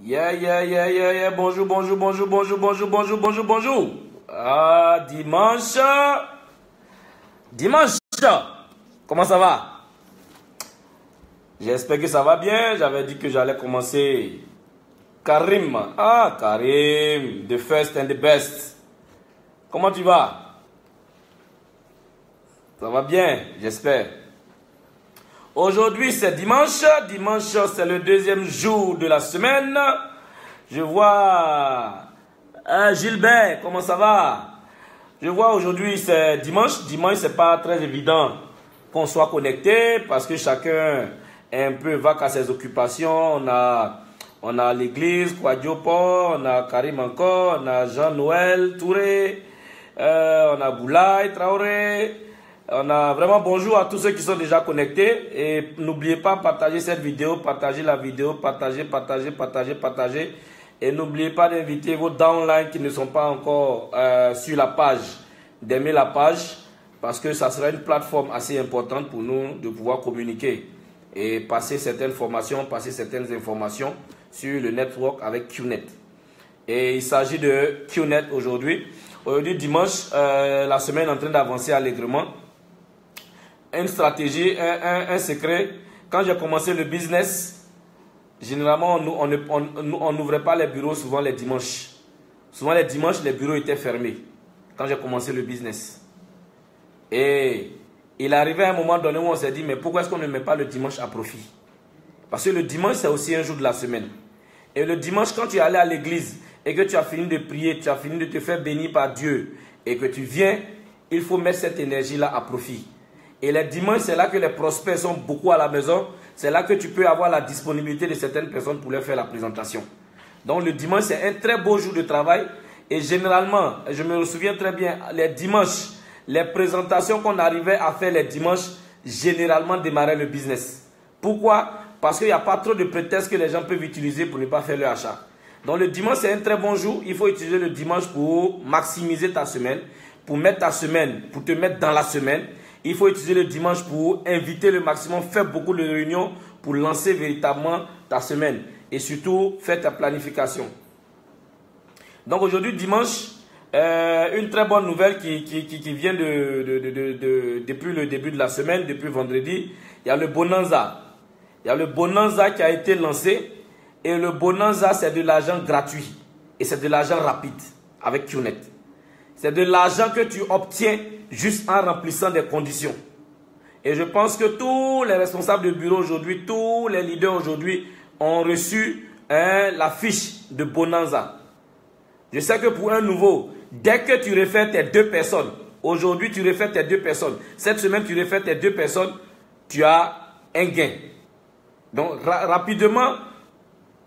Yeah. Bonjour. Ah, dimanche. Comment ça va? J'espère que ça va bien. J'avais dit que j'allais commencer. Karim. Ah, Karim. The first and the best. Comment tu vas? Ça va bien, j'espère. Aujourd'hui, c'est dimanche. Dimanche, c'est le deuxième jour de la semaine. Je vois Gilbert, comment ça va? Je vois aujourd'hui, c'est dimanche. Dimanche, c'est pas très évident qu'on soit connecté parce que chacun est un peu vague à ses occupations. On a l'église, Kouadiopo, on a Karim encore, on a Jean-Noël Touré, on a Boulaye Traoré. On a vraiment bonjour à tous ceux qui sont déjà connectés et n'oubliez pas de partager cette vidéo, partager la vidéo, partager et n'oubliez pas d'inviter vos downlines qui ne sont pas encore sur la page, d'aimer la page parce que ça sera une plateforme assez importante pour nous de pouvoir communiquer et passer certaines formations, passer certaines informations sur le network avec QNet. Et il s'agit de QNet aujourd'hui. Aujourd'hui dimanche, la semaine est en train d'avancer allègrement. Une stratégie, un secret. Quand j'ai commencé le business, généralement, on n'ouvrait pas les bureaux souvent les dimanches. Souvent les dimanches, les bureaux étaient fermés. Quand j'ai commencé le business. Et il arrivait à un moment donné où on s'est dit, mais pourquoi est-ce qu'on ne met pas le dimanche à profit? Parce que le dimanche, c'est aussi un jour de la semaine. Et le dimanche, quand tu es allé à l'église et que tu as fini de prier, tu as fini de te faire bénir par Dieu et que tu viens, il faut mettre cette énergie-là à profit. Et les dimanches, c'est là que les prospects sont beaucoup à la maison. C'est là que tu peux avoir la disponibilité de certaines personnes pour leur faire la présentation. Donc le dimanche, c'est un très beau jour de travail. Et généralement, je me souviens très bien, les dimanches, les présentations qu'on arrivait à faire les dimanches, généralement démarraient le business. Pourquoi? Parce qu'il n'y a pas trop de prétextes que les gens peuvent utiliser pour ne pas faire leur achat. Donc le dimanche, c'est un très bon jour. Il faut utiliser le dimanche pour maximiser ta semaine, pour mettre ta semaine, pour te mettre dans la semaine. Il faut utiliser le dimanche pour inviter le maximum, faire beaucoup de réunions pour lancer véritablement ta semaine. Et surtout, faire ta planification. Donc aujourd'hui, dimanche, une très bonne nouvelle qui vient depuis le début de la semaine, depuis vendredi. Il y a le Bonanza. Il y a le Bonanza qui a été lancé. Et le Bonanza, c'est de l'argent gratuit. Et c'est de l'argent rapide avec QNet. C'est de l'argent que tu obtiens juste en remplissant des conditions. Et je pense que tous les responsables de bureau aujourd'hui, tous les leaders aujourd'hui ont reçu la fiche de Bonanza. Je sais que pour un nouveau, dès que tu réfères tes 2 personnes, aujourd'hui tu réfères tes 2 personnes, cette semaine tu réfères tes 2 personnes, tu as un gain. Donc rapidement,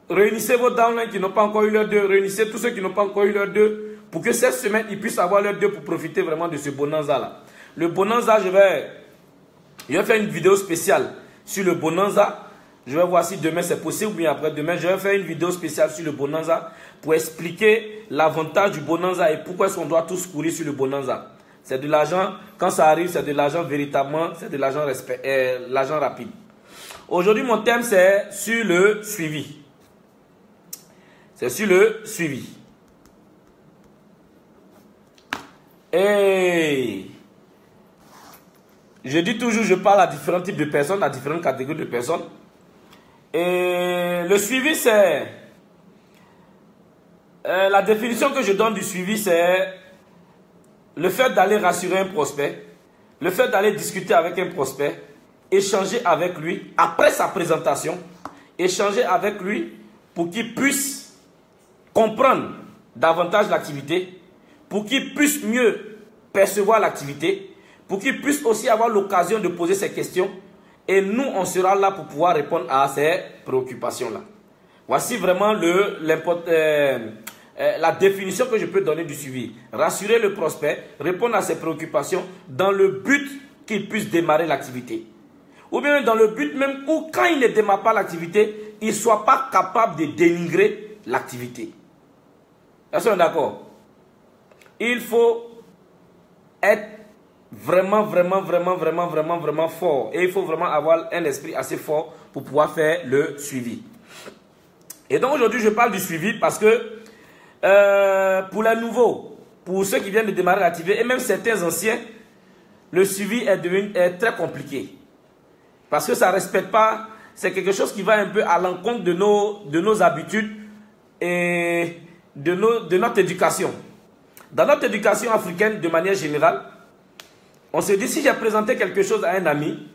réunissez vos downlines qui n'ont pas encore eu leur 2, réunissez tous ceux qui n'ont pas encore eu leur 2, pour que cette semaine, ils puissent avoir leur 2 pour profiter vraiment de ce Bonanza-là. Le Bonanza, je vais faire une vidéo spéciale sur le Bonanza. Je vais voir si demain c'est possible ou bien après-demain. Je vais faire une vidéo spéciale sur le Bonanza pour expliquer l'avantage du Bonanza et pourquoi est-ce qu'on doit tous courir sur le Bonanza. C'est de l'argent, quand ça arrive, c'est de l'argent véritablement, c'est de l'argent l'argent rapide. Aujourd'hui, mon thème, c'est sur le suivi. C'est sur le suivi. Et je dis toujours, je parle à différents types de personnes, à différentes catégories de personnes. Et le suivi, c'est... la définition que je donne du suivi, c'est le fait d'aller rassurer un prospect, le fait d'aller discuter avec un prospect, échanger avec lui après sa présentation, échanger avec lui pour qu'il puisse comprendre davantage l'activité, pour qu'il puisse mieux percevoir l'activité, pour qu'il puisse aussi avoir l'occasion de poser ses questions. Et nous, on sera là pour pouvoir répondre à ces préoccupations-là. Voici vraiment la définition que je peux donner du suivi. Rassurer le prospect, répondre à ses préoccupations dans le but qu'il puisse démarrer l'activité. Ou bien dans le but même où, quand il ne démarre pas l'activité, il ne soit pas capable de dénigrer l'activité. Est-ce qu'on est d'accord? Il faut être vraiment fort. Et il faut vraiment avoir un esprit assez fort pour pouvoir faire le suivi. Et donc aujourd'hui, je parle du suivi parce que pour les nouveaux, pour ceux qui viennent de démarrer l'activité et même certains anciens, le suivi est très compliqué. Parce que ça ne respecte pas, c'est quelque chose qui va un peu à l'encontre de nos habitudes et de notre éducation. Dans notre éducation africaine, de manière générale, on se dit, si j'ai présenté quelque chose à un ami,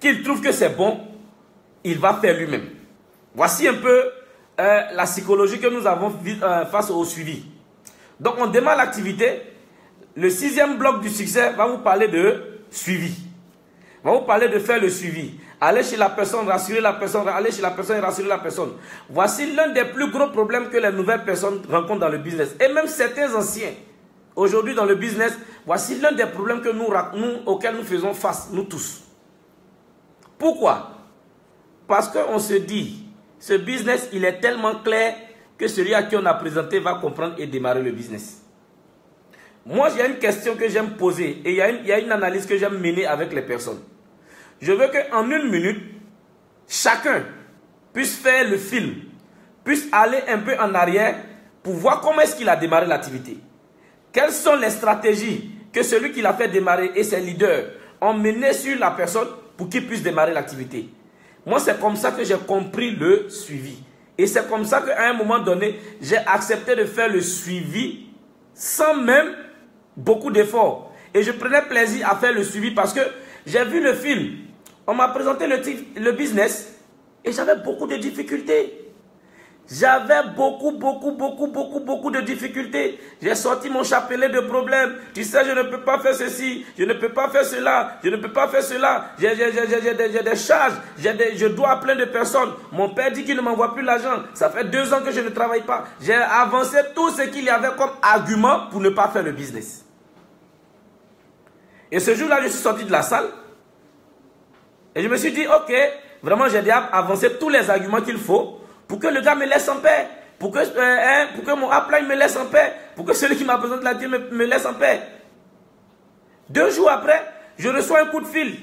qu'il trouve que c'est bon, il va faire lui-même. Voici un peu la psychologie que nous avons face au suivi. Donc, on démarre l'activité. Le 6e bloc du succès va vous parler de suivi. Va vous parler de faire le suivi. Aller chez la personne, rassurer la personne, aller chez la personne et rassurer la personne. Voici l'un des plus gros problèmes que les nouvelles personnes rencontrent dans le business. Et même certains anciens, aujourd'hui dans le business, voici l'un des problèmes que auxquels nous faisons face, nous tous. Pourquoi? Parce qu'on se dit, ce business, il est tellement clair que celui à qui on a présenté va comprendre et démarrer le business. Moi, il y a une question que j'aime poser et il y a une analyse que j'aime mener avec les personnes. Je veux qu'en 1 minute, chacun puisse faire le film, puisse aller un peu en arrière pour voir comment est-ce qu'il a démarré l'activité. Quelles sont les stratégies que celui qui l'a fait démarrer et ses leaders ont menées sur la personne pour qu'il puisse démarrer l'activité. Moi, c'est comme ça que j'ai compris le suivi. Et c'est comme ça qu'à un moment donné, j'ai accepté de faire le suivi sans même beaucoup d'efforts. Et je prenais plaisir à faire le suivi parce que j'ai vu le film. On m'a présenté le business et j'avais beaucoup de difficultés. J'avais beaucoup de difficultés. J'ai sorti mon chapelet de problèmes. Tu sais, je ne peux pas faire ceci, je ne peux pas faire cela, je ne peux pas faire cela. J'ai des charges, je dois à plein de personnes. Mon père dit qu'il ne m'envoie plus l'argent. Ça fait 2 ans que je ne travaille pas. J'ai avancé tout ce qu'il y avait comme argument pour ne pas faire le business. Et ce jour-là, je suis sorti de la salle. Et je me suis dit, ok, vraiment j'ai déjà avancé tous les arguments qu'il faut pour que le gars me laisse en paix, pour que mon upline me laisse en paix, pour que celui qui m'a présenté la Dieu me laisse en paix. 2 jours après, je reçois un coup de fil.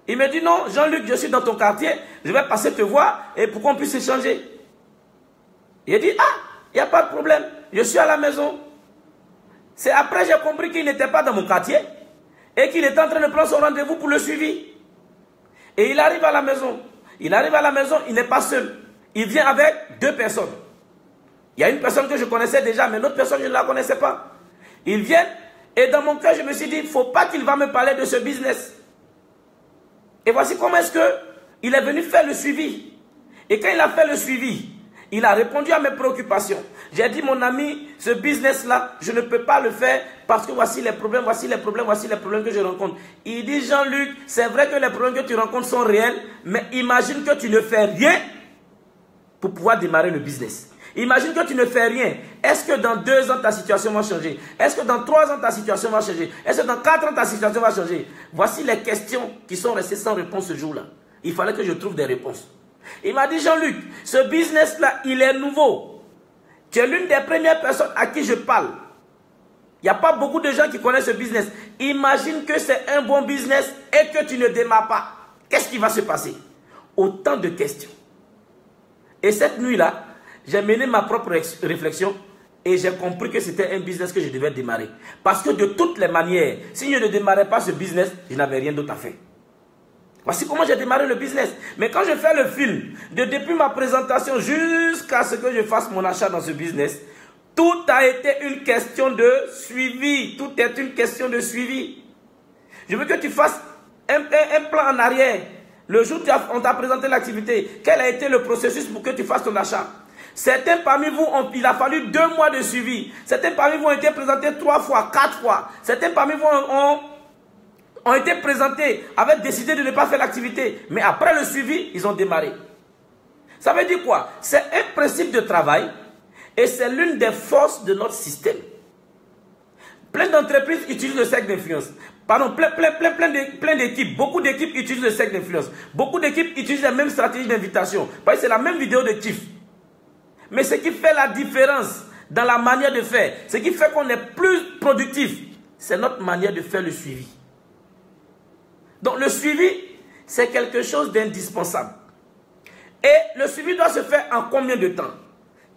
Il me dit, non, Jean-Luc, je suis dans ton quartier, je vais passer te voir et pour qu'on puisse échanger. Il a dit, ah, il n'y a pas de problème, je suis à la maison. C'est après j'ai compris qu'il n'était pas dans mon quartier et qu'il était en train de prendre son rendez-vous pour le suivi. Et il arrive à la maison. Il arrive à la maison, il n'est pas seul. Il vient avec 2 personnes. Il y a une personne que je connaissais déjà, mais l'autre personne, je ne la connaissais pas. Ils viennent, et dans mon cœur, je me suis dit, il ne faut pas qu'il va me parler de ce business. Et voici comment est-ce qu'il est venu faire le suivi. Et quand il a fait le suivi, il a répondu à mes préoccupations. J'ai dit, mon ami, ce business-là, je ne peux pas le faire parce que voici les problèmes, voici les problèmes, voici les problèmes que je rencontre. Il dit, Jean-Luc, c'est vrai que les problèmes que tu rencontres sont réels, mais imagine que tu ne fais rien pour pouvoir démarrer le business. Imagine que tu ne fais rien. Est-ce que dans 2 ans, ta situation va changer? Est-ce que dans 3 ans, ta situation va changer? Est-ce que dans 4 ans, ta situation va changer? Voici les questions qui sont restées sans réponse ce jour-là. Il fallait que je trouve des réponses. Il m'a dit, Jean-Luc, ce business-là, il est nouveau. Tu es l'une des premières personnes à qui je parle. Il n'y a pas beaucoup de gens qui connaissent ce business. Imagine que c'est un bon business et que tu ne démarres pas. Qu'est-ce qui va se passer? Autant de questions. Et cette nuit-là, j'ai mené ma propre réflexion et j'ai compris que c'était un business que je devais démarrer. Parce que de toutes les manières, si je ne démarrais pas ce business, je n'avais rien d'autre à faire. Voici comment j'ai démarré le business. Mais quand je fais le film, depuis ma présentation jusqu'à ce que je fasse mon achat dans ce business, tout a été une question de suivi. Tout est une question de suivi. Je veux que tu fasses un plan en arrière. Le jour où on t'a présenté l'activité, quel a été le processus pour que tu fasses ton achat? Certains parmi vous, il a fallu 2 mois de suivi. Certains parmi vous ont été présentés 3 fois, 4 fois. Certains parmi vous ont été présentés, avaient décidé de ne pas faire l'activité. Mais après le suivi, ils ont démarré. Ça veut dire quoi? C'est un principe de travail et c'est l'une des forces de notre système. Plein d'entreprises utilisent le cercle d'influence. Pardon, plein d'équipes. Beaucoup d'équipes utilisent le cercle d'influence. Beaucoup d'équipes utilisent la même stratégie d'invitation. Parce que c'est la même vidéo de kiff. Mais ce qui fait la différence dans la manière de faire, ce qui fait qu'on est plus productif, c'est notre manière de faire le suivi. Donc le suivi, c'est quelque chose d'indispensable. Et le suivi doit se faire en combien de temps?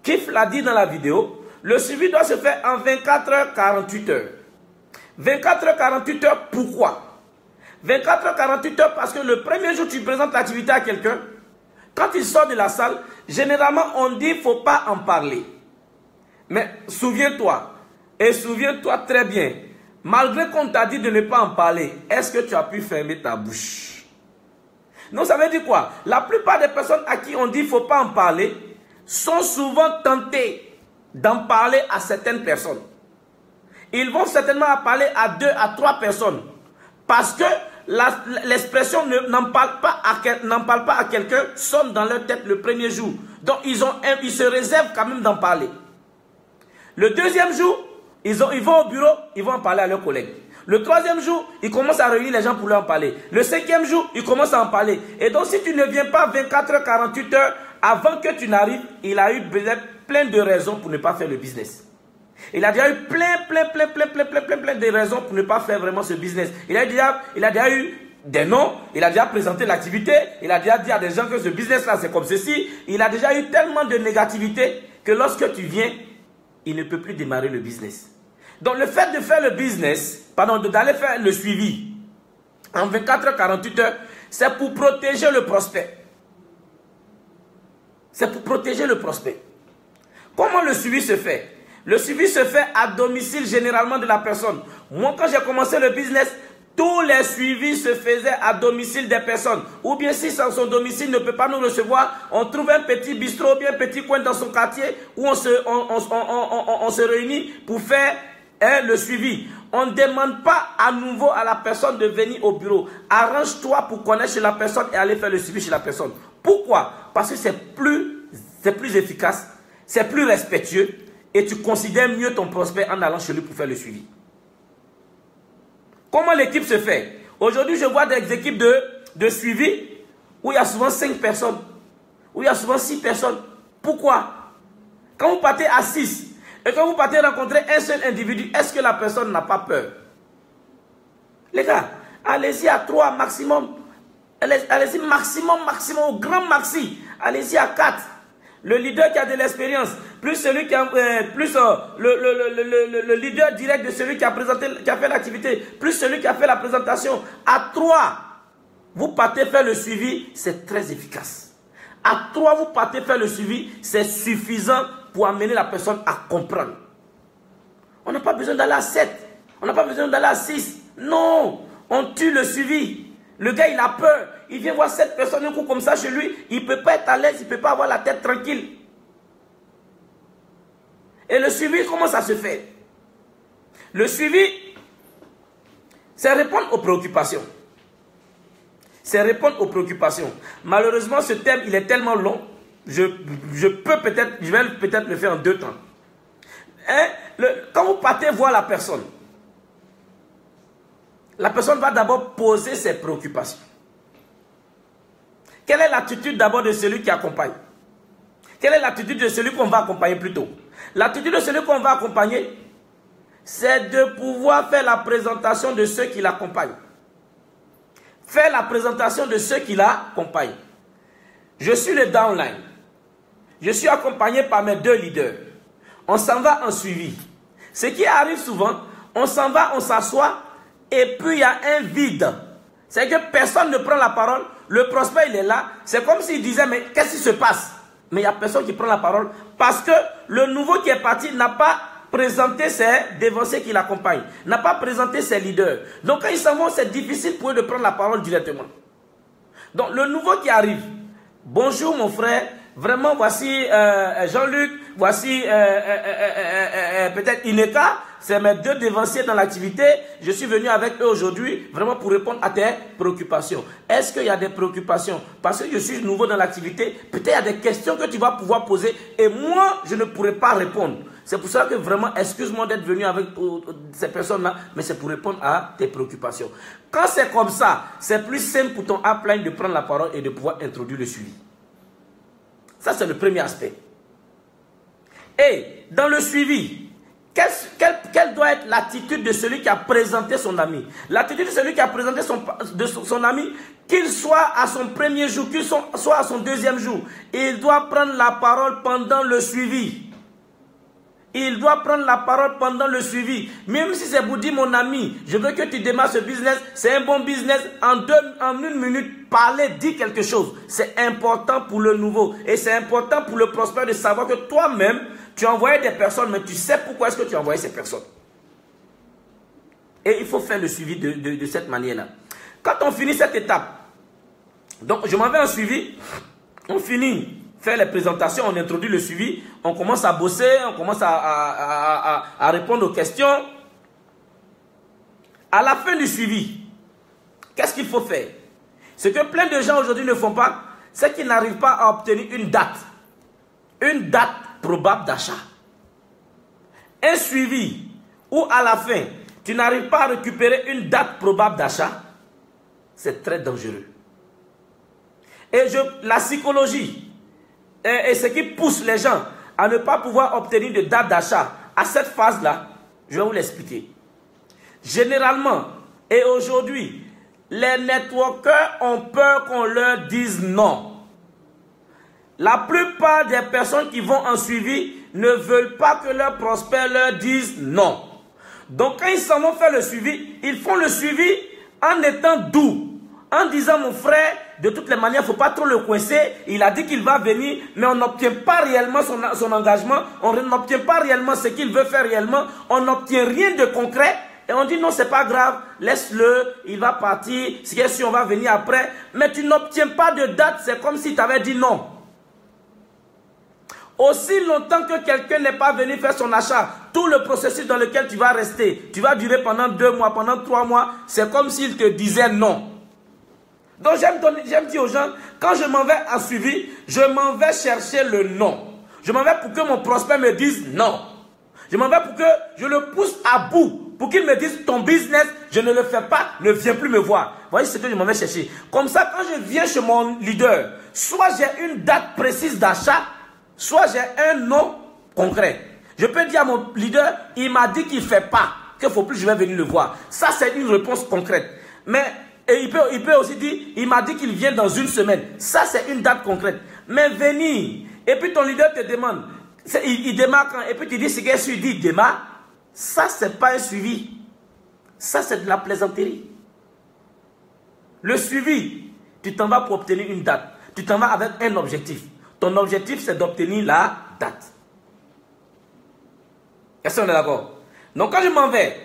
Kif l'a dit dans la vidéo, le suivi doit se faire en 24 heures, 48 heures. 24 heures, 48 heures, pourquoi? 24 heures, 48 heures, parce que le premier jour, tu présentes l'activité à quelqu'un. Quand il sort de la salle, généralement, on dit qu'il ne faut pas en parler. Mais souviens-toi, et souviens-toi très bien, malgré qu'on t'a dit de ne pas en parler, est-ce que tu as pu fermer ta bouche? Non, ça veut dire quoi? La plupart des personnes à qui on dit qu'il ne faut pas en parler sont souvent tentées d'en parler à certaines personnes. Ils vont certainement en parler à 2 à 3 personnes. Parce que l'expression n'en parle pas à quelqu'un sonne dans leur tête le premier jour. Donc ils se réservent quand même d'en parler. Le deuxième jour, ils vont au bureau, ils vont en parler à leurs collègues. Le troisième jour, ils commencent à réunir les gens pour leur en parler. Le cinquième jour, ils commencent à en parler. Et donc si tu ne viens pas 24 heures, 48 heures, avant que tu n'arrives, il a eu plein de raisons pour ne pas faire le business. Il a déjà eu plein de raisons pour ne pas faire vraiment ce business. Il a déjà eu des noms, il a déjà présenté l'activité, il a déjà dit à des gens que ce business-là c'est comme ceci. Il a déjà eu tellement de négativité que lorsque tu viens, il ne peut plus démarrer le business. Donc le fait de faire le business, d'aller faire le suivi en 24 heures, 48 heures, c'est pour protéger le prospect. C'est pour protéger le prospect. Comment le suivi se fait? Le suivi se fait à domicile généralement de la personne. Moi, quand j'ai commencé le business, tous les suivis se faisaient à domicile des personnes. Ou bien si son domicile ne peut pas nous recevoir, on trouve un petit bistrot, bien un petit coin dans son quartier où on se réunit pour faire le suivi. On ne demande pas à nouveau à la personne de venir au bureau. Arrange-toi pour connaître chez la personne et aller faire le suivi chez la personne. Pourquoi? Parce que c'est plus efficace, c'est plus respectueux. Et tu considères mieux ton prospect en allant chez lui pour faire le suivi. Comment l'équipe se fait? Aujourd'hui, je vois des équipes de suivi où il y a souvent 5 personnes, où il y a souvent 6 personnes. Pourquoi? Quand vous partez à 6 et quand vous partez rencontrer un seul individu, est-ce que la personne n'a pas peur? Les gars, allez-y à 3 maximum. Allez-y maximum, au grand maxi. Allez-y à 4. Le leader qui a de l'expérience, plus celui qui a le leader direct de celui qui a fait l'activité, plus celui qui a fait la présentation. À 3, vous partez faire le suivi, c'est très efficace. À 3, vous partez faire le suivi, c'est suffisant pour amener la personne à comprendre. On n'a pas besoin d'aller à 7, on n'a pas besoin d'aller à 6. Non, on tue le suivi. Le gars, il a peur. Il vient voir 7 personnes un coup comme ça chez lui. Il ne peut pas être à l'aise. Il ne peut pas avoir la tête tranquille. Et le suivi, comment ça se fait? Le suivi, c'est répondre aux préoccupations. C'est répondre aux préoccupations. Malheureusement, ce thème, il est tellement long. Je vais peut-être le faire en 2 temps. Quand vous partez voir la personne va d'abord poser ses préoccupations. Quelle est l'attitude d'abord de celui qui accompagne? Quelle est l'attitude de celui qu'on va accompagner plutôt? L'attitude de celui qu'on va accompagner, c'est de pouvoir faire la présentation de ceux qui l'accompagnent. Faire la présentation de ceux qui l'accompagnent. Je suis le downline. Je suis accompagné par mes 2 leaders. On s'en va en suivi. Ce qui arrive souvent, on s'en va, on s'assoit, et puis il y a un vide. C'est que personne ne prend la parole. Le prospect, il est là. C'est comme s'il disait, mais qu'est-ce qui se passe? Mais il n'y a personne qui prend la parole. Parce que le nouveau qui est parti n'a pas présenté ses dévanciers qui l'accompagnent. N'a pas présenté ses leaders. Donc quand ils s'en vont, c'est difficile pour eux de prendre la parole directement. Donc le nouveau qui arrive. Bonjour mon frère. Vraiment, voici Jean-Luc. Voici peut-être Ineka. C'est mes 2 dévanciers dans l'activité. Je suis venu avec eux aujourd'hui vraiment pour répondre à tes préoccupations. Est-ce qu'il y a des préoccupations? Parce que je suis nouveau dans l'activité. Peut-être il y a des questions que tu vas pouvoir poser et moi, je ne pourrai pas répondre. C'est pour ça que vraiment, excuse-moi d'être venu avec ces personnes-là, mais c'est pour répondre à tes préoccupations. Quand c'est comme ça, c'est plus simple pour ton upline de prendre la parole et de pouvoir introduire le suivi. Ça, c'est le premier aspect. Et dans le suivi, Quelle doit être l'attitude de celui qui a présenté son ami? L'attitude de celui qui a présenté son ami, qu'il soit à son premier jour, qu'il soit à son deuxième jour, il doit prendre la parole pendant le suivi. Il doit prendre la parole pendant le suivi. Même si c'est pour dire, mon ami, je veux que tu démarres ce business, c'est un bon business, en une minute, parler, dis quelque chose. C'est important pour le nouveau. Et c'est important pour le prospère de savoir que toi-même, tu as envoyé des personnes, mais tu sais pourquoi est-ce que tu as envoyé ces personnes. Et il faut faire le suivi de cette manière-là. Quand on finit cette étape, donc je m'en vais en suivi, on finit. Faire les présentations, on introduit le suivi, on commence à bosser, on commence à répondre aux questions. À la fin du suivi, qu'est-ce qu'il faut faire? Ce que plein de gens aujourd'hui ne font pas, c'est qu'ils n'arrivent pas à obtenir une date probable d'achat. Un suivi où à la fin, tu n'arrives pas à récupérer une date probable d'achat, c'est très dangereux. Et la psychologie, et ce qui pousse les gens à ne pas pouvoir obtenir de date d'achat à cette phase-là, je vais vous l'expliquer. Généralement, et aujourd'hui, les networkers ont peur qu'on leur dise non. La plupart des personnes qui vont en suivi ne veulent pas que leurs prospects leur disent non. Donc quand ils s'en vont faire le suivi, ils font le suivi en étant doux. En disant, mon frère, de toutes les manières, il ne faut pas trop le coincer. Il a dit qu'il va venir, mais on n'obtient pas réellement son engagement. On n'obtient pas réellement ce qu'il veut faire réellement. On n'obtient rien de concret. Et on dit, non, c'est pas grave, laisse-le, il va partir. Si on va venir après. Mais tu n'obtiens pas de date, c'est comme si tu avais dit non. Aussi longtemps que quelqu'un n'est pas venu faire son achat, tout le processus dans lequel tu vas rester, tu vas durer pendant 2 mois, pendant 3 mois, c'est comme s'il te disait non. Donc j'aime dire aux gens, quand je m'en vais en suivi, je m'en vais chercher le non. Je m'en vais pour que mon prospect me dise non. Je m'en vais pour que je le pousse à bout, pour qu'il me dise ton business, je ne le fais pas, ne viens plus me voir. Vous voyez ce que je m'en vais chercher. Comme ça, quand je viens chez mon leader, soit j'ai une date précise d'achat, soit j'ai un non concret. Je peux dire à mon leader, il m'a dit qu'il ne fait pas, qu'il ne faut plus, je vais venir le voir. Ça, c'est une réponse concrète. Mais et il peut aussi dire, il m'a dit qu'il vient dans 1 semaine. Ça, c'est une date concrète. Mais venir, et puis ton leader te demande, il démarre quand, et puis tu dis, c'est qu'est-ce qu'il dit, il démarre. Ça, c'est pas un suivi. Ça, c'est de la plaisanterie. Le suivi, tu t'en vas pour obtenir une date. Tu t'en vas avec un objectif. Ton objectif, c'est d'obtenir la date. Est-ce qu'on est d'accord? Donc, quand je m'en vais,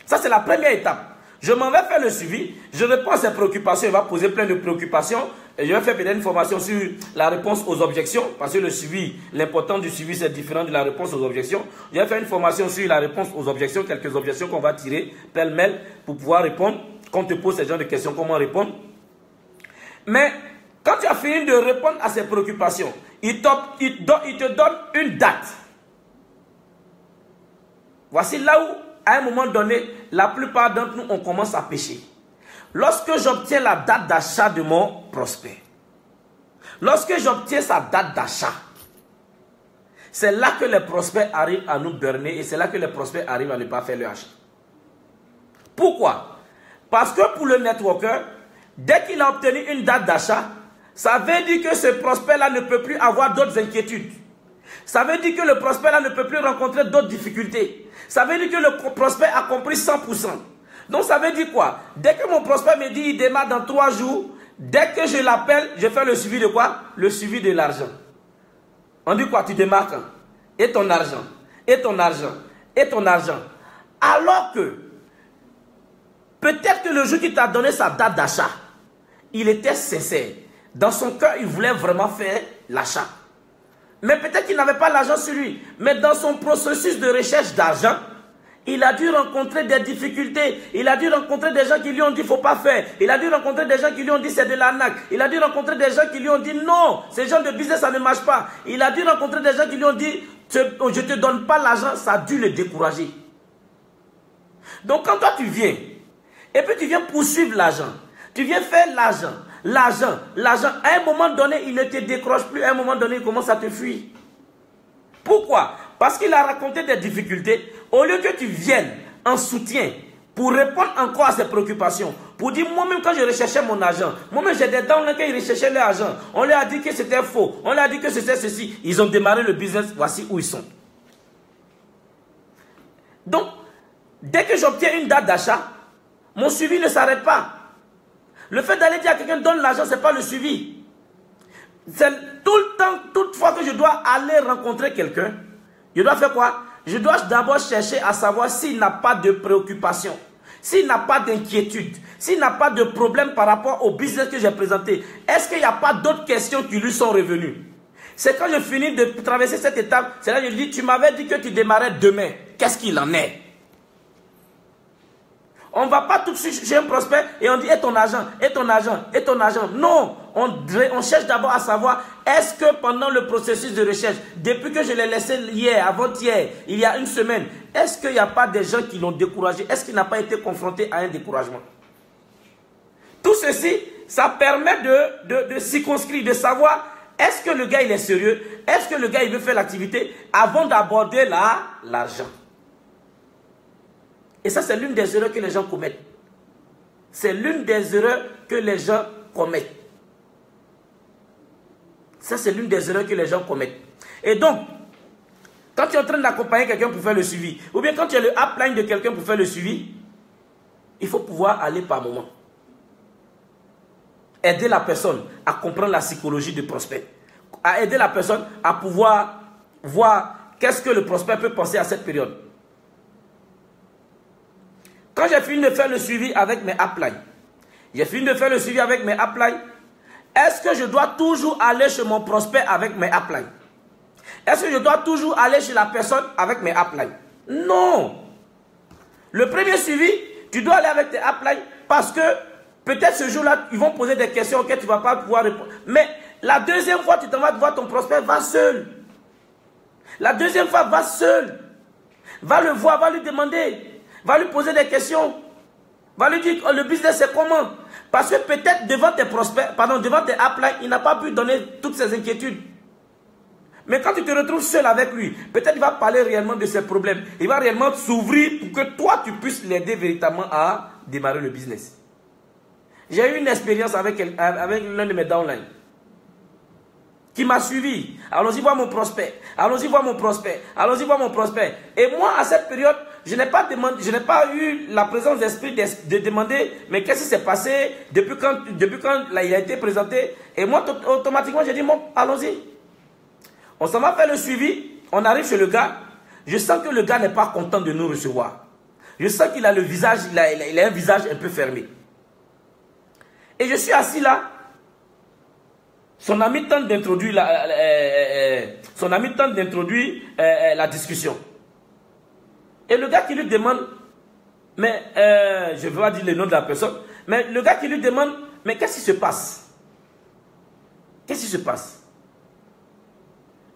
ça, c'est la première étape. Je m'en vais faire le suivi, je réponds à ses préoccupations, il va poser plein de préoccupations et je vais faire peut-être une formation sur la réponse aux objections parce que le suivi, l'important du suivi c'est différent de la réponse aux objections. Je vais faire une formation sur la réponse aux objections, quelques objections qu'on va tirer pêle-mêle pour pouvoir répondre. Quand on te pose ce genre de questions, comment répondre? Mais quand tu as fini de répondre à ses préoccupations, il te donne une date. Voici là où à un moment donné, la plupart d'entre nous, on commence à pécher. Lorsque j'obtiens la date d'achat de mon prospect, lorsque j'obtiens sa date d'achat, c'est là que les prospects arrivent à nous burner et c'est là que les prospects arrivent à ne pas faire le achat. Pourquoi? Parce que pour le networker, dès qu'il a obtenu une date d'achat, ça veut dire que ce prospect-là ne peut plus avoir d'autres inquiétudes. Ça veut dire que le prospect-là ne peut plus rencontrer d'autres difficultés. Ça veut dire que le prospect a compris 100%. Donc ça veut dire quoi? Dès que mon prospect me dit il démarre dans 3 jours, dès que je l'appelle, je fais le suivi de quoi? Le suivi de l'argent. On dit quoi? Tu démarres quand? Et ton argent? Et ton argent? Et ton argent? Alors que, peut-être que le jour qu'il t'a donné sa date d'achat, il était sincère. Dans son cœur, il voulait vraiment faire l'achat. Mais peut-être qu'il n'avait pas l'argent sur lui. Mais dans son processus de recherche d'argent, il a dû rencontrer des difficultés. Il a dû rencontrer des gens qui lui ont dit il ne faut pas faire. Il a dû rencontrer des gens qui lui ont dit c'est de l'arnaque. Il a dû rencontrer des gens qui lui ont dit non, ces gens de business ça ne marche pas. Il a dû rencontrer des gens qui lui ont dit je ne te donne pas l'argent. Ça a dû le décourager. Donc quand toi tu viens, et puis tu viens poursuivre l'argent, tu viens faire l'argent, à un moment donné, il ne te décroche plus, à un moment donné, il commence à te fuir. Pourquoi? parce qu'il a raconté des difficultés, au lieu que tu viennes en soutien pour répondre encore à ses préoccupations, pour dire moi-même quand je recherchais mon argent, moi-même j'ai des dents quand ils recherchaient leur argent, on leur a dit que c'était faux, on leur a dit que c'était ceci, ils ont démarré le business, voici où ils sont. Donc, dès que j'obtiens une date d'achat, mon suivi ne s'arrête pas. Le fait d'aller dire à quelqu'un donne l'argent, ce n'est pas le suivi. C'est tout le temps, toute fois que je dois aller rencontrer quelqu'un, je dois faire quoi? Je dois d'abord chercher à savoir s'il n'a pas de préoccupation, s'il n'a pas d'inquiétude, s'il n'a pas de problème par rapport au business que j'ai présenté. Est-ce qu'il n'y a pas d'autres questions qui lui sont revenues? C'est quand je finis de traverser cette étape, c'est là que je dis, tu m'avais dit que tu démarrais demain. Qu'est-ce qu'il en est? On ne va pas tout de suite chez un prospect et on dit, et ton argent, et ton argent, et ton argent. Non, on cherche d'abord à savoir, est-ce que pendant le processus de recherche, depuis que je l'ai laissé hier, avant-hier, il y a une semaine, est-ce qu'il n'y a pas des gens qui l'ont découragé? Est-ce qu'il n'a pas été confronté à un découragement? Tout ceci, ça permet de circonscrire, de savoir, est-ce que le gars il est sérieux? Est-ce que le gars il veut faire l'activité avant d'aborder l'argent? Et ça, c'est l'une des erreurs que les gens commettent. C'est l'une des erreurs que les gens commettent. Ça, c'est l'une des erreurs que les gens commettent. Et donc, quand tu es en train d'accompagner quelqu'un pour faire le suivi, ou bien quand tu as le upline de quelqu'un pour faire le suivi, il faut pouvoir aller par moment. Aider la personne à comprendre la psychologie du prospect. À aider la personne à pouvoir voir qu'est-ce que le prospect peut penser à cette période. Quand j'ai fini de faire le suivi avec mes uplines, est-ce que je dois toujours aller chez mon prospect avec mes uplines? Est-ce que je dois toujours aller chez la personne avec mes uplines? Non. Le premier suivi, tu dois aller avec tes uplines parce que peut-être ce jour-là, ils vont poser des questions auxquelles tu ne vas pas pouvoir répondre. Mais la deuxième fois, tu t'en vas voir ton prospect, va seul. La deuxième fois, va seul. Va le voir, va lui demander. Va lui poser des questions. Va lui dire, oh, le business c'est comment? Parce que peut-être devant tes prospects, devant tes uplines, il n'a pas pu donner toutes ses inquiétudes. Mais quand tu te retrouves seul avec lui, peut-être il va parler réellement de ses problèmes. Il va réellement s'ouvrir pour que toi, tu puisses l'aider véritablement à démarrer le business. J'ai eu une expérience avec l'un de mes downlines qui m'a suivi. Allons-y voir mon prospect. Allons-y voir mon prospect. Allons-y voir mon prospect. Et moi, à cette période, je n'ai pas eu la présence d'esprit de demander, mais qu'est-ce qui s'est passé depuis quand là, il a été présenté. Et moi, automatiquement, j'ai dit, bon, allons-y. On s'en va faire le suivi. On arrive chez le gars. Je sens que le gars n'est pas content de nous recevoir. Je sens qu'il a le visage, il a un visage un peu fermé. Et je suis assis là. Son ami tente d'introduire la discussion. Et le gars qui lui demande, mais je ne vais pas dire le nom de la personne, mais le gars qui lui demande, mais qu'est-ce qui se passe? Qu'est-ce qui se passe?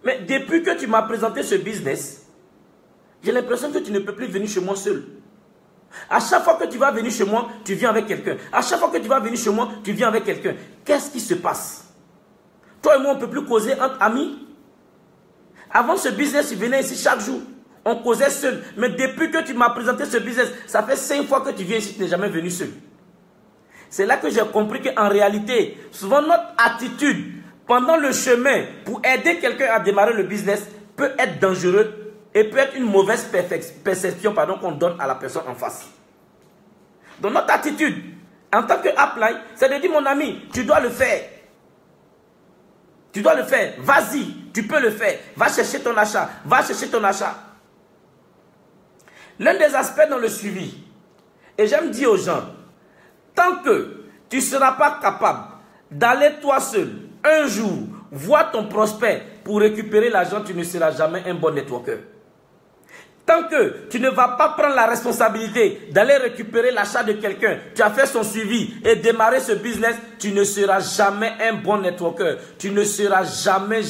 Mais depuis que tu m'as présenté ce business, j'ai l'impression que tu ne peux plus venir chez moi seul. À chaque fois que tu vas venir chez moi, tu viens avec quelqu'un. À chaque fois que tu vas venir chez moi, tu viens avec quelqu'un. Qu'est-ce qui se passe? Toi et moi, on ne peut plus causer entre amis. Avant ce business, tu venais ici chaque jour. On causait seul. Mais depuis que tu m'as présenté ce business, ça fait 5 fois que tu viens ici, tu n'es jamais venu seul. C'est là que j'ai compris qu'en réalité, souvent notre attitude pendant le chemin pour aider quelqu'un à démarrer le business peut être dangereux et peut être une mauvaise perception qu'on donne à la personne en face. Donc notre attitude, en tant que upline, c'est de dire mon ami, tu dois le faire. Tu dois le faire. Vas-y, tu peux le faire. Va chercher ton achat. Va chercher ton achat. L'un des aspects dans le suivi, et j'aime dire aux gens, tant que tu ne seras pas capable d'aller toi seul, un jour, voir ton prospect pour récupérer l'argent, tu ne seras jamais un bon networker. Tant que tu ne vas pas prendre la responsabilité d'aller récupérer l'achat de quelqu'un, tu as fait son suivi et démarrer ce business, tu ne seras jamais un bon networker. Tu ne seras jamais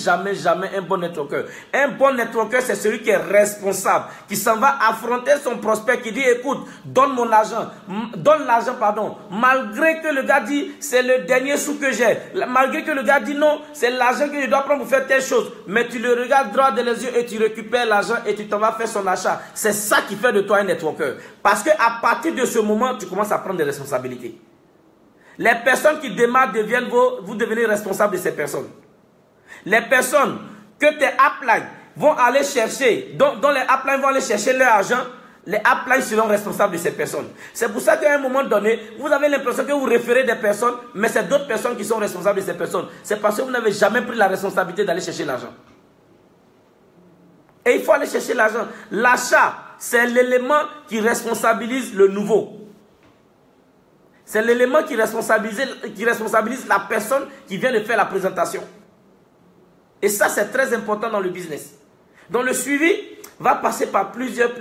un bon networker. Un bon networker, c'est celui qui est responsable, qui s'en va affronter son prospect, qui dit, écoute, donne mon argent, donne l'argent, pardon. Malgré que le gars dit, c'est le dernier sou que j'ai. Malgré que le gars dit, non, c'est l'argent que je dois prendre pour faire telle chose. Mais tu le regardes droit dans les yeux et tu récupères l'argent et tu t'en vas faire son achat. C'est ça qui fait de toi un networker. Parce qu'à partir de ce moment, tu commences à prendre des responsabilités. Les personnes qui démarrent deviennent vous devenez responsable de ces personnes. Les personnes que tes uplines vont aller chercher, dont les uplines vont aller chercher leur argent, les uplines seront responsables de ces personnes. C'est pour ça qu'à un moment donné, vous avez l'impression que vous référez des personnes, mais c'est d'autres personnes qui sont responsables de ces personnes. C'est parce que vous n'avez jamais pris la responsabilité d'aller chercher l'argent. Et il faut aller chercher l'argent. L'achat, c'est l'élément qui responsabilise le nouveau. C'est l'élément qui responsabilise la personne qui vient de faire la présentation. Et ça, c'est très important dans le business. Donc, le suivi va passer par plusieurs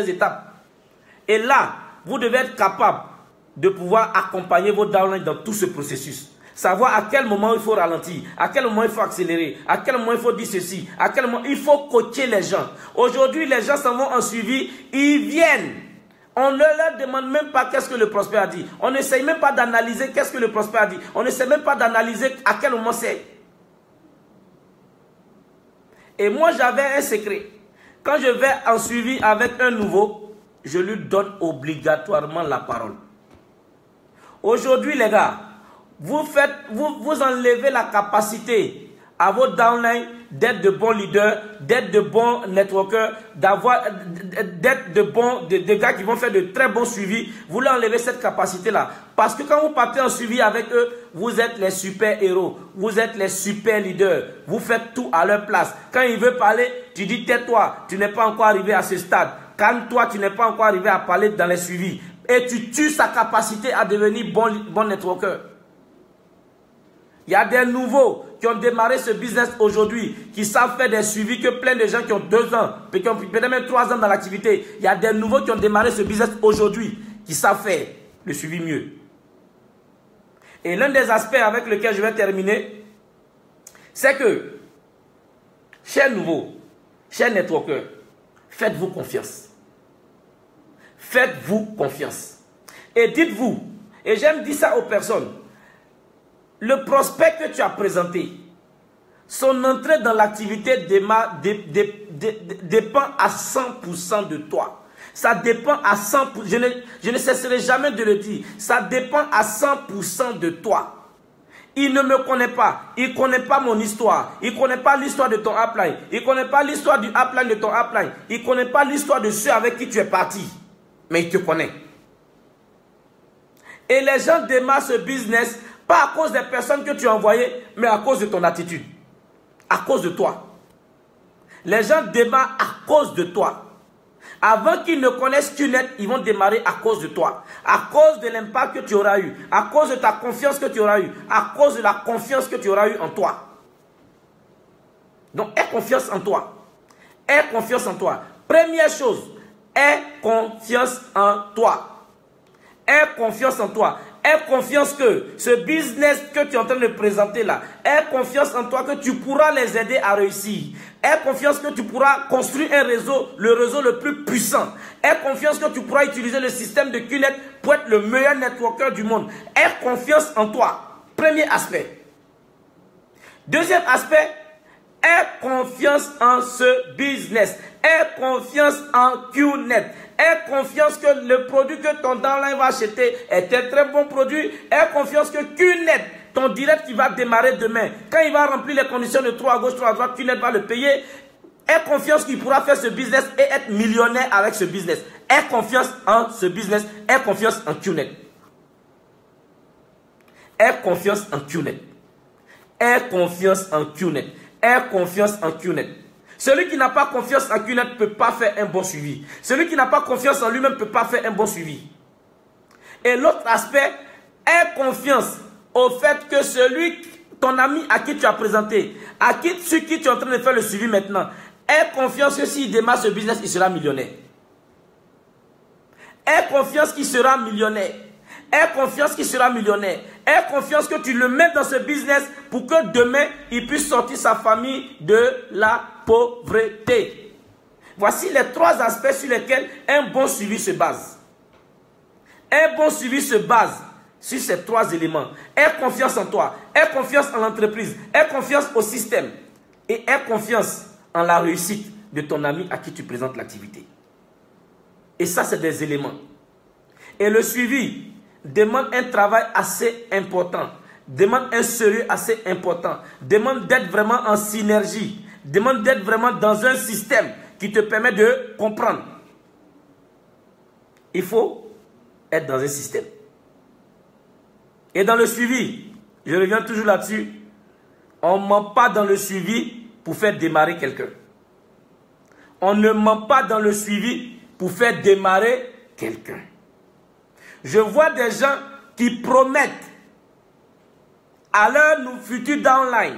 étapes. Et là, vous devez être capable de pouvoir accompagner vos downlines dans tout ce processus. Savoir à quel moment il faut ralentir, à quel moment il faut accélérer, à quel moment il faut dire ceci, à quel moment il faut coacher les gens. Aujourd'hui, les gens s'en vont en suivi, ils viennent. On ne leur demande même pas qu'est-ce que le prospect a dit. On n'essaye même pas d'analyser qu'est-ce que le prospect a dit. On n'essaie même pas d'analyser à quel moment c'est. Et moi, j'avais un secret. Quand je vais en suivi avec un nouveau, je lui donne obligatoirement la parole. Aujourd'hui, les gars, vous enlevez la capacité à vos downlines d'être de bons leaders, d'être de bons networkers, d'être de gars qui vont faire de très bons suivis. Vous leur enlevez cette capacité-là. Parce que quand vous partez en suivi avec eux, vous êtes les super héros, vous êtes les super leaders. Vous faites tout à leur place. Quand il veut parler, tu dis tais-toi, tu n'es pas encore arrivé à ce stade. Calme-toi, tu n'es pas encore arrivé à parler dans les suivis. Et tu tues sa capacité à devenir bon networker. Il y a des nouveaux qui ont démarré ce business aujourd'hui, qui savent faire des suivis que plein de gens qui ont 2 ans, qui ont peut-être même 3 ans dans l'activité. Il y a des nouveaux qui ont démarré ce business aujourd'hui, qui savent faire le suivi mieux. Et l'un des aspects avec lequel je vais terminer, c'est que, chers nouveaux, chers networkers, faites-vous confiance. Faites-vous confiance. Et dites-vous, et j'aime dire ça aux personnes, le prospect que tu as présenté, son entrée dans l'activité dépend à 100% de toi. Ça dépend à 100%. Je ne cesserai jamais de le dire. Ça dépend à 100% de toi. Il ne me connaît pas. Il ne connaît pas mon histoire. Il ne connaît pas l'histoire de ton upline. Il ne connaît pas l'histoire du upline de ton upline. Il ne connaît pas l'histoire de ceux avec qui tu es parti. Mais il te connaît. Et les gens démarrent ce business pas à cause des personnes que tu as envoyées, mais à cause de ton attitude. À cause de toi. Les gens démarrent à cause de toi. Avant qu'ils ne connaissent QNET, ils vont démarrer à cause de toi. À cause de l'impact que tu auras eu. À cause de ta confiance que tu auras eu. À cause de la confiance que tu auras eu en toi. Donc, aie confiance en toi. Aie confiance en toi. Première chose, aie confiance en toi. Aie confiance en toi. Aie confiance que ce business que tu es en train de présenter là, aie confiance en toi que tu pourras les aider à réussir. Aie confiance que tu pourras construire un réseau, le réseau le plus puissant. Aie confiance que tu pourras utiliser le système de QNET pour être le meilleur networker du monde. Aie confiance en toi. Premier aspect. Deuxième aspect, aie confiance en ce business. Aie confiance en QNET. Aie confiance que le produit que ton downline va acheter est un très bon produit. Aie confiance que QNET, ton direct qui va démarrer demain, quand il va remplir les conditions de 3 à gauche, 3 à droite, QNET va le payer. Aie confiance qu'il pourra faire ce business et être millionnaire avec ce business. Aie confiance en ce business. Aie confiance en QNET. Aie confiance en QNET. Aie confiance en QNET. Aie confiance en QNET. Celui qui n'a pas confiance en QNET ne peut pas faire un bon suivi. Celui qui n'a pas confiance en lui-même ne peut pas faire un bon suivi. Et l'autre aspect, aie confiance au fait que ton ami à qui tu as présenté, sur qui tu es en train de faire le suivi maintenant, aie confiance que s'il démarre ce business, il sera millionnaire. Aie confiance qu'il sera millionnaire. Aie confiance qu'il sera millionnaire. Aie confiance que tu le mets dans ce business pour que demain, il puisse sortir sa famille de la pauvreté. Voici les 3 aspects sur lesquels un bon suivi se base. Un bon suivi se base sur ces 3 éléments. Aie confiance en toi. Aie confiance en l'entreprise. Aie confiance au système. Et aie confiance en la réussite de ton ami à qui tu présentes l'activité. Et ça, c'est des éléments. Et le suivi demande un travail assez important. Demande un sérieux assez important. Demande d'être vraiment en synergie. Demande d'être vraiment dans un système qui te permet de comprendre. Il faut être dans un système. Et dans le suivi, je reviens toujours là-dessus, on ne ment pas dans le suivi pour faire démarrer quelqu'un. On ne ment pas dans le suivi pour faire démarrer quelqu'un. Je vois des gens qui promettent à leur futur downline,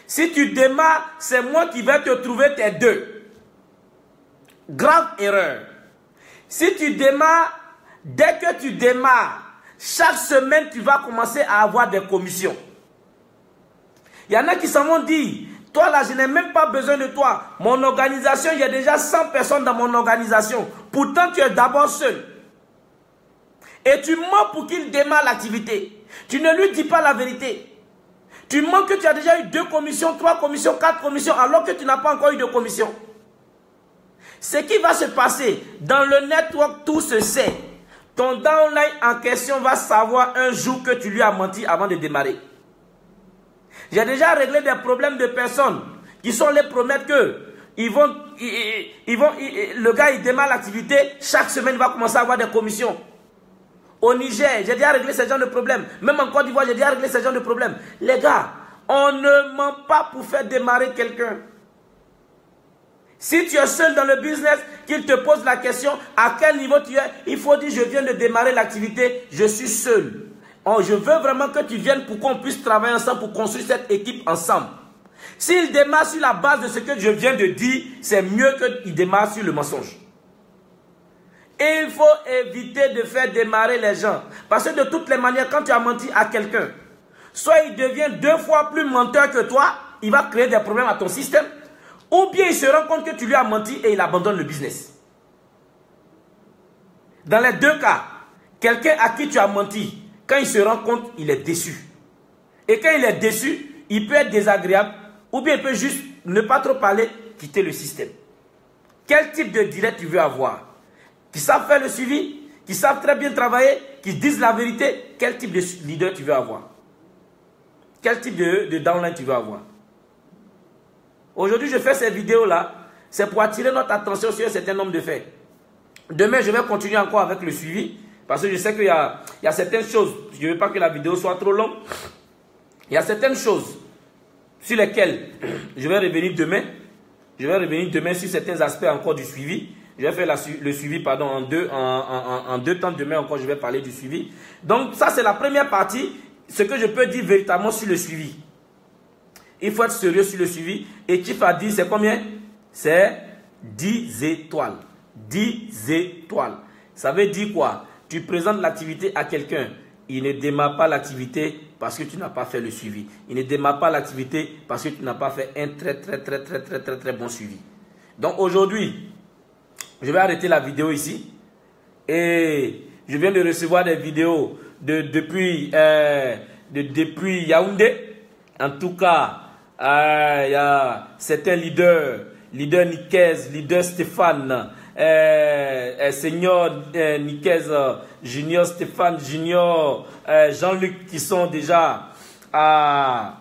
si tu démarres, c'est moi qui vais te trouver tes 2. Grave erreur. Si tu démarres, dès que tu démarres, chaque semaine, tu vas commencer à avoir des commissions. Il y en a qui s'en vont dire, toi là, je n'ai même pas besoin de toi. Mon organisation, il y a déjà 100 personnes dans mon organisation. Pourtant, tu es d'abord seul. Et tu mens pour qu'il démarre l'activité. Tu ne lui dis pas la vérité. Tu mens que tu as déjà eu 2 commissions, 3 commissions, 4 commissions, alors que tu n'as pas encore eu de commission. Ce qui va se passer dans le network, tout se sait. Ton downline en question va savoir un jour que tu lui as menti avant de démarrer. J'ai déjà réglé des problèmes de personnes qui sont les promettre que le gars il démarre l'activité, chaque semaine il va commencer à avoir des commissions. Au Niger, j'ai déjà réglé ce genre de problème. Même en Côte d'Ivoire, j'ai déjà réglé ce genre de problème. Les gars, on ne ment pas pour faire démarrer quelqu'un. Si tu es seul dans le business, qu'il te pose la question, à quel niveau tu es, il faut dire, je viens de démarrer l'activité, je suis seul. Je veux vraiment que tu viennes pour qu'on puisse travailler ensemble, pour construire cette équipe ensemble. S'il démarre sur la base de ce que je viens de dire, c'est mieux qu'il démarre sur le mensonge. Et il faut éviter de faire démarrer les gens. Parce que de toutes les manières, quand tu as menti à quelqu'un, soit il devient 2 fois plus menteur que toi, il va créer des problèmes à ton système, ou bien il se rend compte que tu lui as menti et il abandonne le business. Dans les 2 cas, quelqu'un à qui tu as menti, quand il se rend compte, il est déçu. Et quand il est déçu, il peut être désagréable, ou bien il peut juste ne pas trop parler, quitter le système. Quel type de direct tu veux avoir? Qui savent faire le suivi, qui savent très bien travailler, qui disent la vérité. Quel type de leader tu veux avoir? Quel type de downline tu veux avoir? Aujourd'hui, je fais ces vidéos-là, c'est pour attirer notre attention sur un certain nombre de faits. Demain, je vais continuer encore avec le suivi, parce que je sais qu'il y a certaines choses, je ne veux pas que la vidéo soit trop longue, il y a certaines choses sur lesquelles je vais revenir demain. Je vais revenir demain sur certains aspects encore du suivi. Je vais faire le suivi pardon, en deux temps. Demain encore, je vais parler du suivi. Donc, ça, c'est la première partie. Ce que je peux dire véritablement sur le suivi. Il faut être sérieux sur le suivi. Et Chief a dit, c'est combien? C'est 10 étoiles. 10 étoiles. Ça veut dire quoi? Tu présentes l'activité à quelqu'un. Il ne démarre pas l'activité parce que tu n'as pas fait le suivi. Il ne démarre pas l'activité parce que tu n'as pas fait un très bon suivi. Donc, aujourd'hui, je vais arrêter la vidéo ici. Et je viens de recevoir des vidéos depuis Yaoundé. En tout cas, il y a certains leader Nicaise, leader Stéphane, Senior Nicaise, Junior Stéphane, Junior Jean-Luc qui sont déjà à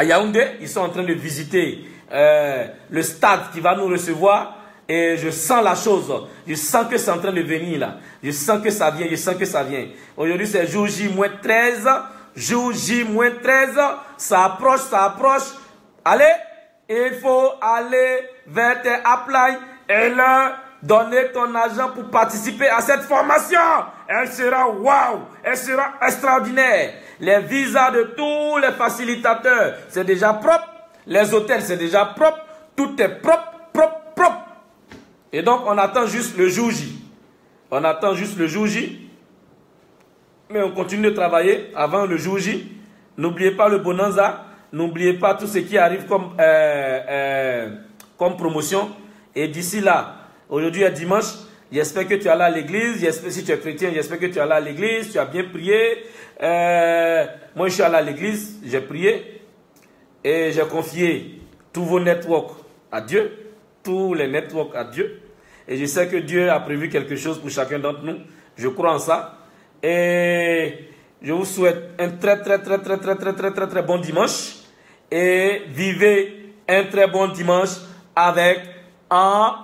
Yaoundé. Ils sont en train de visiter le stade qui va nous recevoir. Et je sens la chose. Je sens que c'est en train de venir là. Je sens que ça vient. Je sens que ça vient. Aujourd'hui, c'est jour J-13. Jour J-13. Ça approche, ça approche. Allez. Il faut aller vers tes uplines et leur donner ton argent pour participer à cette formation. Elle sera waouh. Elle sera extraordinaire. Les visas de tous les facilitateurs, c'est déjà propre. Les hôtels, c'est déjà propre. Tout est propre. Et donc, on attend juste le jour J. On attend juste le jour J. mais on continue de travailler avant le jour J. N'oubliez pas le bonanza. N'oubliez pas tout ce qui arrive comme promotion. Et d'ici là, aujourd'hui est dimanche. J'espère que tu es allé à l'église. Si tu es chrétien, j'espère que tu es allé à l'église. Tu as bien prié. Moi, je suis allé à l'église. J'ai prié. Et j'ai confié tous vos networks à Dieu. Tous les networks à Dieu. Et je sais que Dieu a prévu quelque chose pour chacun d'entre nous. Je crois en ça. Et je vous souhaite un très bon dimanche. Et vivez un très bon dimanche avec un